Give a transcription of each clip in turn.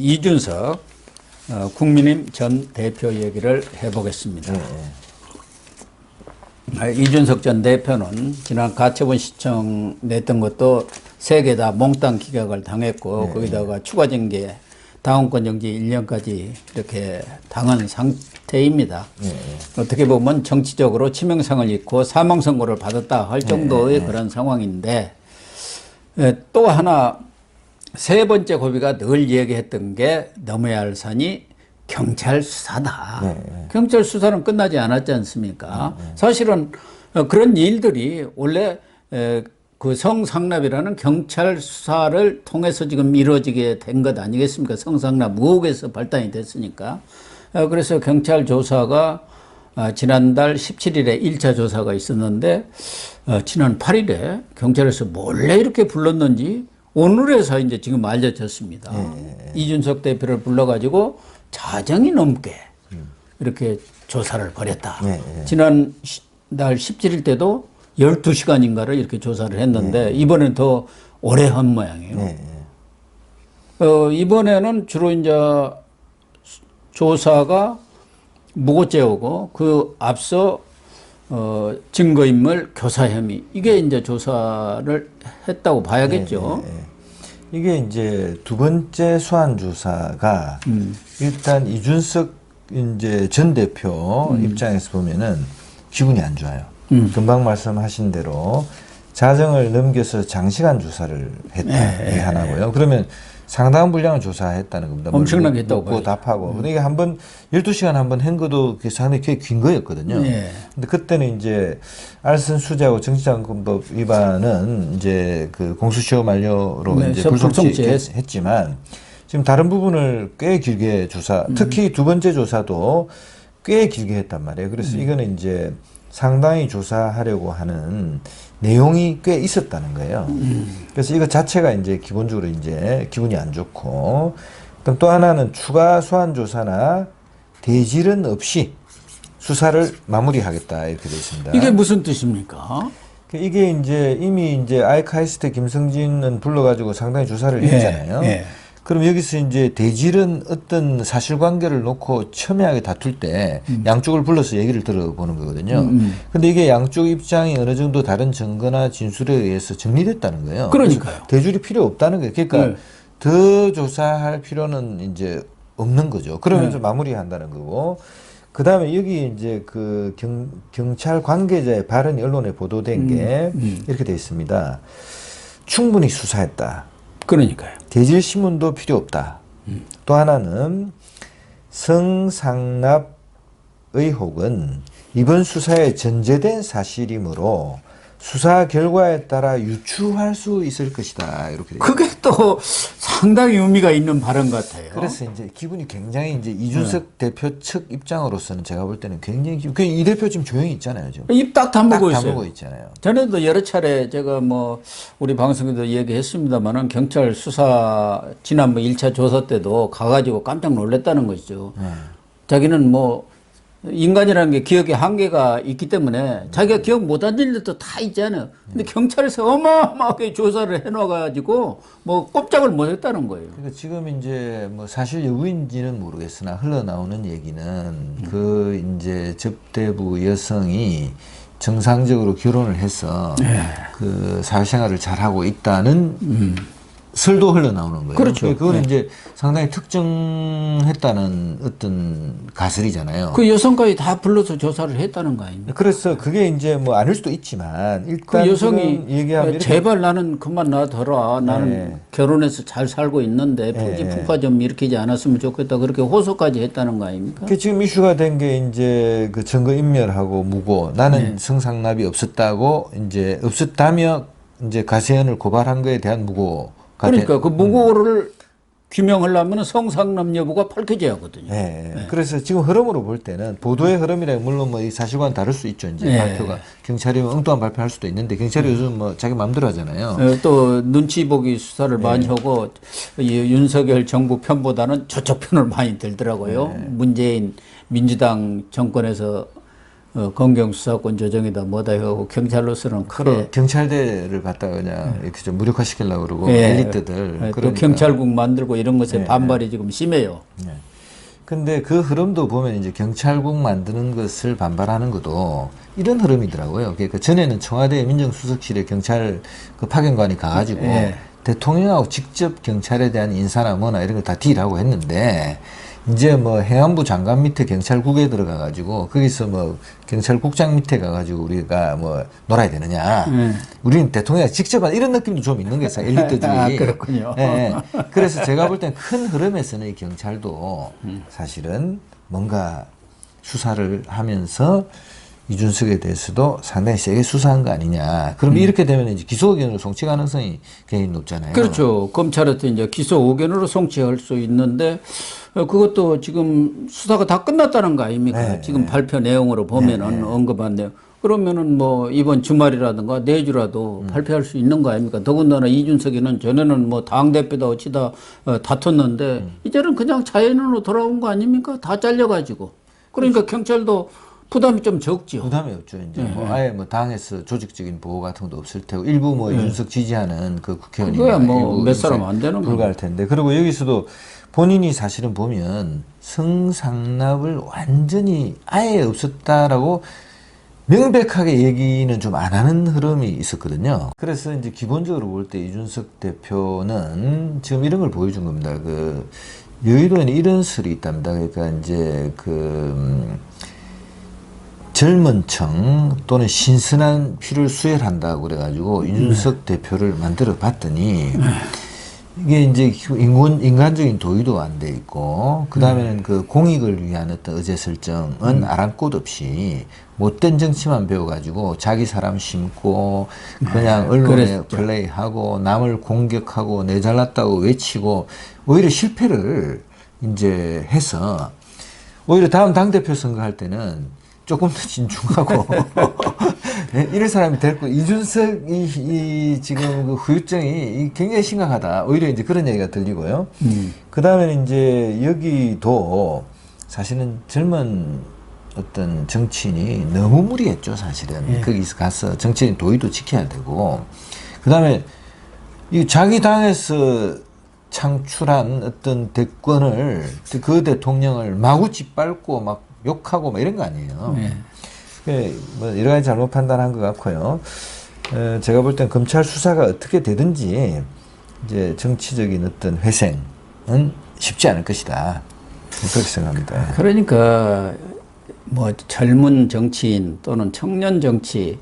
이준석 국민의힘 전 대표 얘기를 해보겠습니다. 이준석 전 대표는 지난 가처분 신청 냈던 것도 세 개 다 몽땅 기각을 당했고 거기다가 추가 징계 당원권 정지 1년까지 이렇게 당한 상태입니다. 어떻게 보면 정치적으로 치명상을 입고 사망선고를 받았다 할 정도의 그런 상황인데, 또 하나 세 번째 고비가 늘 얘기했던 게 넘어야 할 산이 경찰 수사다. 경찰 수사는 끝나지 않았지 않습니까? 사실은 그런 일들이 원래 그 성상납이라는 경찰 수사를 통해서 지금 이루어지게 된 것 아니겠습니까? 성상납 의혹에서 발단이 됐으니까. 그래서 경찰 조사가 지난달 17일에 1차 조사가 있었는데, 지난 8일에 경찰에서 몰래 이렇게 불렀는지 오늘에서 이제 지금 알려졌습니다. 이준석 대표를 불러가지고 자정이 넘게 이렇게 조사를 벌였다. 지난 날 17일 때도 12시간인가를 이렇게 조사를 했는데 이번엔 더 오래 한 모양이에요. 이번에는 주로 이제 조사가 무고죄오고 그 앞서 증거인멸 교사 혐의, 이게 이제 조사를 했다고 봐야겠죠. 이게 이제 두 번째 소환 조사가 일단 이준석 이제 전 대표 입장에서 보면은 기분이 안 좋아요. 금방 말씀하신 대로 자정을 넘겨서 장시간 조사를 했다. 이게 하나고요. 그러면 상당한 분량을 조사했다는 겁니다. 엄청나게 했다고 봐요. 답하고. 근데 이게 한번 12시간 한번 한 것도 상당히 꽤 긴 거였거든요. 근데 그때는 이제 알선 수재하고 정치자금법 위반은 이제 그 공수시효 만료로 이제 불송치 했지만 지금 다른 부분을 꽤 길게 조사, 특히 두 번째 조사도 꽤 길게 했단 말이에요. 그래서 이거는 이제 상당히 조사하려고 하는 내용이 꽤 있었다는 거예요. 그래서 이거 자체가 이제 기본적으로 이제 기분이 안 좋고, 그럼 또 하나는 추가 소환 조사나 대질은 없이 수사를 마무리하겠다 이렇게 되어 있습니다. 이게 무슨 뜻입니까? 이게 이제 이미 이제 아이카이스트 김성진은 불러가지고 상당히 조사를 했잖아요. 그럼 여기서 이제 대질은 어떤 사실관계를 놓고 첨예하게 다툴 때 양쪽을 불러서 얘기를 들어보는 거거든요. 근데 이게 양쪽 입장이 어느 정도 다른 증거나 진술에 의해서 정리됐다는 거예요. 그러니까요. 대줄이 필요 없다는 거예요. 그러니까 더 조사할 필요는 이제 없는 거죠. 그러면서 마무리한다는 거고. 그 다음에 여기 이제 그 경찰 관계자의 발언이 언론에 보도된 게 이렇게 돼 있습니다. 충분히 수사했다. 그러니까요. 대질 신문도 필요 없다. 또 하나는 성상납 의혹은 이번 수사에 전제된 사실이므로 수사 결과에 따라 유추할 수 있을 것이다. 이렇게 돼요. 그게 또 상당히 의미가 있는 발언 같아요. 그래서 이제 기분이 굉장히 이제 이준석 대표 측 입장으로서는 제가 볼 때는 굉장히 이 대표 지금 조용히 있잖아요. 지금 입 딱 다물고 있어요. 다물고 있잖아요. 전에도 여러 차례 제가 뭐 우리 방송에도 얘기했습니다만은 경찰 수사 지난번 1차 조사 때도 가가지고 깜짝 놀랐다는 것이죠. 자기는 뭐 인간이라는 게 기억에 한계가 있기 때문에 자기가 기억 못한 일들도 다 있잖아요. 근데 경찰에서 어마어마하게 조사를 해놔가지고 뭐 꼼짝을 못했다는 거예요. 그러니까 지금 이제 뭐 사실 여부인지는 모르겠으나 흘러나오는 얘기는 그 이제 접대부 여성이 정상적으로 결혼을 해서 그 사회생활을 잘하고 있다는 설도 흘러나오는 거예요. 그렇죠. 그거는 이제 상당히 특정했다는 어떤 가설이잖아요. 그 여성까지 다 불러서 조사를 했다는 거 아닙니까? 그래서 그게 이제 뭐 아닐 수도 있지만 일단 그 여성이 얘기하면 제발 나는 그만 놔둬라. 나는 결혼해서 잘 살고 있는데 풍지풍파 좀 일으키지 않았으면 좋겠다. 그렇게 호소까지 했다는 거 아닙니까? 그 지금 이슈가 된 게 이제 그 증거 인멸하고 무고 나는 성상납이 없었다고 이제 없었다며 이제 가세현을 고발한 거에 대한 무고. 그러니까 그 무고를 규명하려면 성상납 여부가 밝혀져야 하거든요. 그래서 지금 흐름으로 볼 때는 보도의 흐름이라 물론 뭐 이 사실과는 다를 수 있죠. 이제 발표가 경찰이 엉뚱한 발표할 수도 있는데 경찰이 요즘 뭐 자기 마음대로 하잖아요. 또 눈치 보기 수사를 많이 하고 이 윤석열 정부 편보다는 저쪽 편을 많이 들더라고요. 문재인 민주당 정권에서 검경 수사권 조정이다 뭐다 하고 경찰로서는 크게 경찰대를 갖다가 그냥 이렇게 좀 무력화시키려고 그러고 예. 엘리트들 또 그러니까. 경찰국 만들고 이런 것에 반발이 지금 심해요. 네. 근데 그 흐름도 보면 이제 경찰국 만드는 것을 반발하는 것도 이런 흐름이더라고요. 그러니까 전에는 청와대 민정수석실에 경찰 그 파견관이 가가지고 대통령하고 직접 경찰에 대한 인사나 뭐나 이런 거 다 딜하고 했는데 이제 뭐 행안부 장관 밑에 경찰국에 들어가가지고 거기서 뭐 경찰국장 밑에 가가지고 우리가 뭐 놀아야 되느냐. 우리는 대통령이 직접 이런 느낌도 좀 있는 거예요. 엘리트주의. 아, 그렇군요. 예. 그래서 제가 볼 땐 큰 흐름에서는 이 경찰도 사실은 뭔가 수사를 하면서 이준석에 대해서도 상당히 세게 수사한 거 아니냐. 그럼 이렇게 되면 이제 기소 의견으로 송치 가능성이 굉장히 높잖아요. 그렇죠. 검찰한테 이제 기소 의견으로 송치할 수 있는데 그것도 지금 수사가 다 끝났다는 거 아닙니까? 지금 발표 내용으로 보면은 언급한 내용. 그러면은 뭐 이번 주말이라든가 내주라도 발표할 수 있는 거 아닙니까? 더군다나 이준석이는 전에는 뭐 당대표다 어찌다 다퉜는데 이제는 그냥 자연으로 돌아온 거 아닙니까? 다 잘려가지고. 그러니까 경찰도 부담이 좀 적죠. 부담이 없죠. 이제 뭐 아예 뭐 당에서 조직적인 보호 같은 것도 없을 테고 일부 뭐 이준석 지지하는 그 국회의원이 그거야 뭐 몇 사람 안 되는 거 불가할 텐데. 그리고 여기서도 본인이 사실은 보면 성상납을 완전히 아예 없었다라고 명백하게 얘기는 좀 안 하는 흐름이 있었거든요. 그래서 이제 기본적으로 볼 때 이준석 대표는 지금 이런 걸 보여준 겁니다. 그 여의도에는 이런 설이 있답니다. 그러니까 이제 젊은 청 또는 신선한 피를 수혈한다고 그래가지고 이준석 대표를 만들어 봤더니 이게 이제 인간적인 도의도 안 돼 있고 그 다음에는 그 공익을 위한 어떤 의제 설정은 아랑곳 없이 못된 정치만 배워가지고 자기 사람 심고 그냥 언론에 플레이하고 남을 공격하고 내 잘났다고 외치고 오히려 실패를 이제 해서 오히려 다음 당대표 선거할 때는 조금 더 진중하고 이런 사람이 될 거. 이준석이 지금 그 후유증이 굉장히 심각하다. 오히려 이제 그런 얘기가 들리고요. 그 다음에는 이제 여기도 사실은 젊은 어떤 정치인이 너무 무리했죠, 사실은. 거기서 가서 정치인 도의도 지켜야 되고. 그 다음에 이 자기 당에서 창출한 어떤 대권을 그 대통령을 마구 짓밟고 막 욕하고 막 이런 거 아니에요. 뭐 여러 가지 잘못 판단한 것 같고요. 제가 볼 땐 검찰 수사가 어떻게 되든지 이제 정치적인 어떤 회생은 쉽지 않을 것이다. 그렇게 생각합니다. 그러니까 뭐 젊은 정치인 또는 청년 정치인들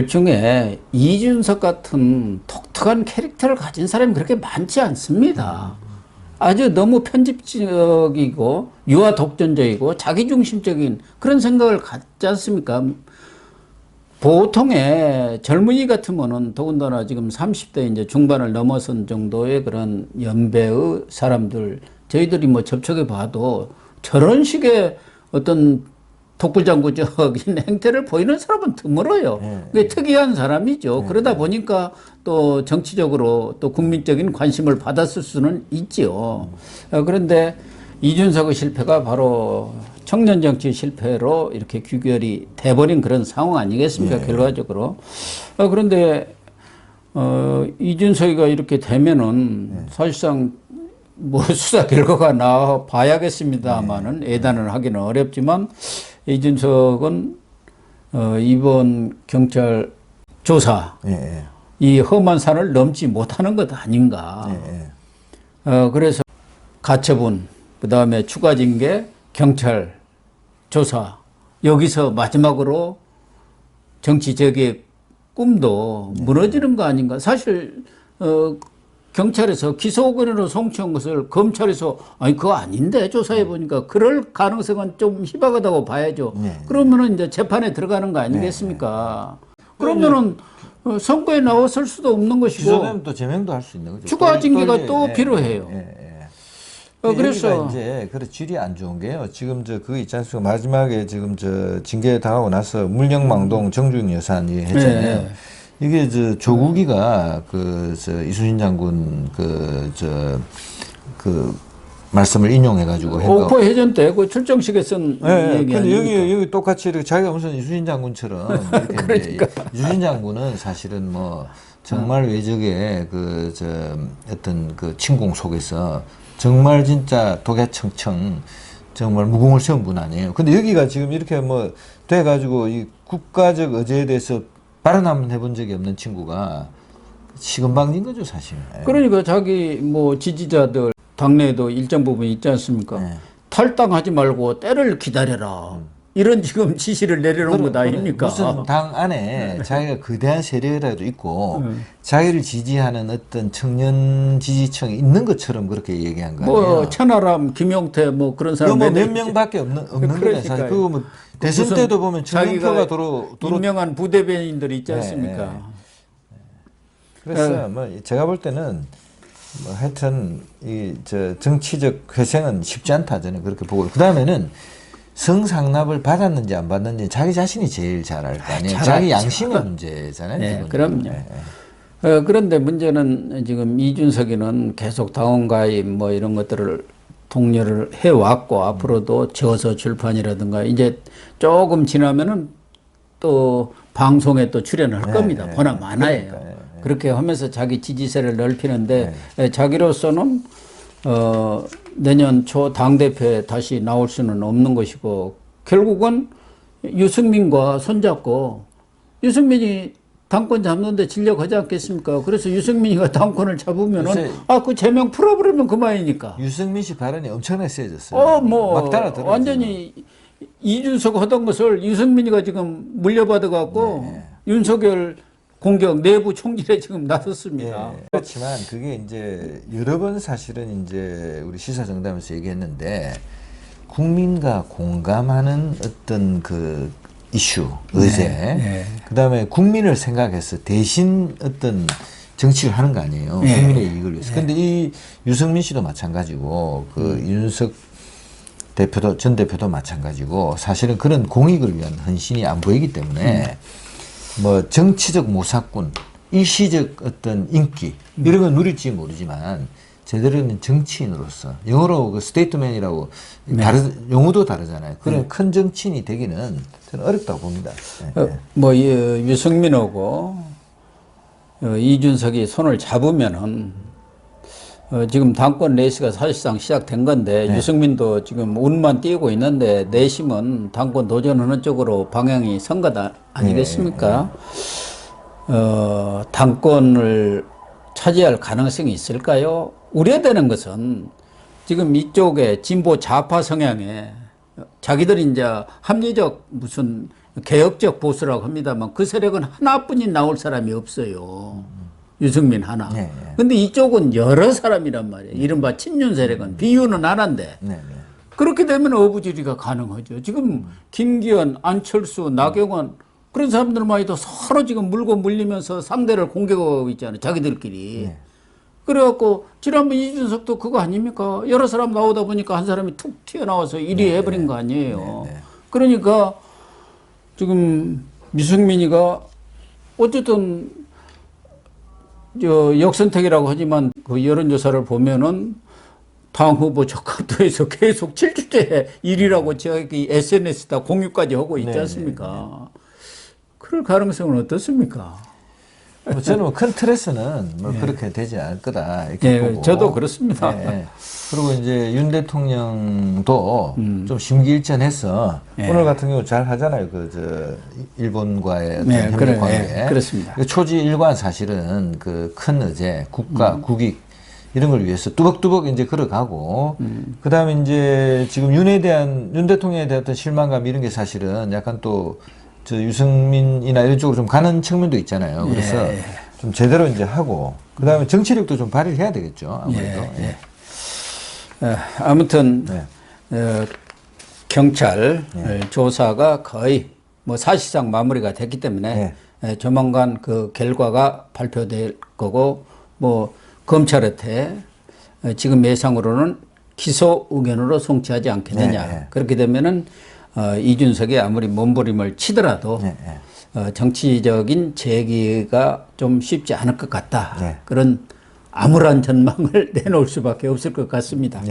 중에 이준석 같은 독특한 캐릭터를 가진 사람이 그렇게 많지 않습니다. 아주 너무 편집적이고 유아 독전적이고 자기중심적인 그런 생각을 갖지 않습니까? 보통의 젊은이 같으면은 더군다나 지금 30대 이제 중반을 넘어선 정도의 그런 연배의 사람들 저희들이 뭐 접촉해 봐도 저런 식의 어떤 독불장구적인 행태를 보이는 사람은 드물어요. 그게 특이한 사람이죠. 그러다 보니까 또 정치적으로 또 국민적인 관심을 받았을 수는 있지요. 그런데 이준석의 실패가 바로 청년 정치 실패로 이렇게 귀결이 돼버린 그런 상황 아니겠습니까? 결과적으로. 그런데 이준석이가 이렇게 되면은 사실상 뭐 수사 결과가 나와 봐야겠습니다만은 예단을 하기는 어렵지만 이준석은 이번 경찰 조사 이 험한 산을 넘지 못하는 것 아닌가. 그래서 가처분, 그 다음에 추가 징계, 경찰 조사 여기서 마지막으로 정치 재개의 꿈도 무너지는 거 아닌가. 사실 경찰에서 기소 의견으로 송치한 것을 검찰에서 아니 그거 아닌데 조사해 보니까 그럴 가능성은 좀 희박하다고 봐야죠. 그러면은 이제 재판에 들어가는 거 아니겠습니까? 그러면은 선고에 나왔을 수도 없는 것이고 기소되면 또 제명도 할 수 있는 거죠. 추가 징계가 또 필요해요. 그래서 이제 그래 질이 안 좋은 게요. 지금 저 그거 있지 않습니까? 마지막에 지금 저 징계 당하고 나서 물령망동 정준 여사님 했잖아요. 이게 저 조국이가 그 저 이순신 장군 그 말씀을 인용해가지고 옥포 해전 때 그 출정식에 쓴 네, 얘기 근데 아닙니까? 여기 똑같이 이렇게 자기가 무슨 이순신 장군처럼 이렇게 그러니까. 이제 이순신 장군은 사실은 뭐 정말 외적의 그 저 어떤 그 침공 속에서 정말 진짜 독야청청 정말 무공을 세운 분 아니에요. 근데 여기가 지금 이렇게 뭐 돼가지고 이 국가적 의제에 대해서 발언 한번 해본 적이 없는 친구가 시건방진 거죠, 사실. 그러니까 자기 뭐 지지자들 당내에도 일정 부분 있지 않습니까? 네. 탈당하지 말고 때를 기다려라. 이런 지금 지시를 내려놓은 것 아닙니까? 무슨 당 안에 자기가 거대한 세력이라도 있고 자기를 지지하는 어떤 청년 지지층이 있는 것처럼 그렇게 얘기한 거 아니에요? 뭐 천하람, 김용태 뭐 그런 사람 몇 명밖에 없는 거잖아요. 사실 그거 뭐 대선 때도 보면 청년표가 도로 임명한 부대변인들이 있지 않습니까? 네. 그래서 뭐 제가 볼 때는 뭐 하여튼 이 저 정치적 회생은 쉽지 않다 저는 그렇게 보고 그 다음에는 성상납을 받았는지 안 받았는지 자기 자신이 제일 잘 알 거 아니에요. 자기 양심의 문제잖아요. 네, 기본적으로. 그럼요. 그런데 문제는 지금 이준석이는 계속 당원 가입 뭐 이런 것들을 독려를 해왔고 앞으로도 저서 출판이라든가 이제 조금 지나면은 또 방송에 또 출연을 할 겁니다. 보나 마나예요. 그렇게 하면서 자기 지지세를 넓히는데 자기로서는 내년 초 당대표에 다시 나올 수는 없는 것이고 결국은 유승민과 손잡고 유승민이 당권 잡는데 진력하지 않겠습니까? 그래서 유승민이가 당권을 잡으면은 그 제명 풀어버리면 그만이니까. 유승민 씨 발언이 엄청나게 세졌어요. 뭐 막 따라 들어요. 완전히 이준석 하던 것을 유승민이가 지금 물려받아 갖고 윤석열 공격 내부 총질에 지금 나섰습니다. 그렇지만 그게 이제 여러 번 사실은 이제 우리 시사정담에서 얘기했는데 국민과 공감하는 어떤 그 이슈, 의제, 그다음에 국민을 생각해서 대신 어떤 정치를 하는 거 아니에요. 국민의 이익을 위해서. 근데 이 유승민 씨도 마찬가지고 그 윤석 대표도 전 대표도 마찬가지고 사실은 그런 공익을 위한 헌신이 안 보이기 때문에 뭐 정치적 모사꾼, 일시적 어떤 인기 이런 건 누릴지 모르지만 제대로 된 정치인으로서 영어로 그 스테이트맨이라고 용어도 다르잖아요. 그런 큰 정치인이 되기는 저는 어렵다고 봅니다. 뭐 유승민하고 이준석이 손을 잡으면은 지금 당권 레이스가 사실상 시작된 건데 유승민도 지금 운만 띄우고 있는데 내심은 당권 도전하는 쪽으로 방향이 선 것 아니겠습니까? 당권을 차지할 가능성이 있을까요? 우려되는 것은 지금 이쪽에 진보 좌파 성향에 자기들이 이제 합리적 무슨 개혁적 보수라고 합니다만 그 세력은 하나뿐이 나올 사람이 없어요. 유승민 하나. 근데 이쪽은 여러 사람이란 말이에요. 이른바 친윤 세력은 비유는 하나인데 그렇게 되면 어부지리가 가능하죠. 지금 김기현, 안철수, 나경원 그런 사람들만이 더 서로 지금 물고 물리면서 상대를 공격하고 있잖아요. 자기들끼리. 그래갖고 지난번 이준석도 그거 아닙니까? 여러 사람 나오다 보니까 한 사람이 툭 튀어나와서 1위 해버린 거 아니에요. 그러니까 지금 유승민이가 어쨌든 역선택이라고 하지만 그 여론조사를 보면은 당 후보 적합도에서 계속 7주째 1위라고 저기 SNS에다 공유까지 하고 있지 않습니까? 그럴 가능성은 어떻습니까? 저는 뭐 큰 틀에서는 뭐 그렇게 되지 않을 거다 이렇게 보고. 저도 그렇습니다. 그리고 이제 윤 대통령도 좀 심기일전해서 오늘 같은 경우 잘 하잖아요. 그 저 일본과의 어떤 협력 관계. 그렇습니다. 초지 일관 사실은 그 큰 의제, 국가, 국익 이런 걸 위해서 뚜벅뚜벅 이제 걸어가고 그다음에 이제 지금 윤 대통령에 대한 어떤 실망감 이런 게 사실은 약간 또 저 유승민이나 이런 쪽으로 좀 가는 측면도 있잖아요. 그래서 좀 제대로 이제 하고 그다음에 정치력도 좀 발휘를 해야 되겠죠. 아무래도. 아무튼 경찰 조사가 거의 뭐 사실상 마무리가 됐기 때문에 조만간 그 결과가 발표될 거고 뭐 검찰한테 지금 예상으로는 기소 의견으로 송치하지 않겠느냐. 그렇게 되면은 이준석이 아무리 몸부림을 치더라도 정치적인 재기가 좀 쉽지 않을 것 같다. 그런 암울한 전망을 내놓을 수밖에 없을 것 같습니다.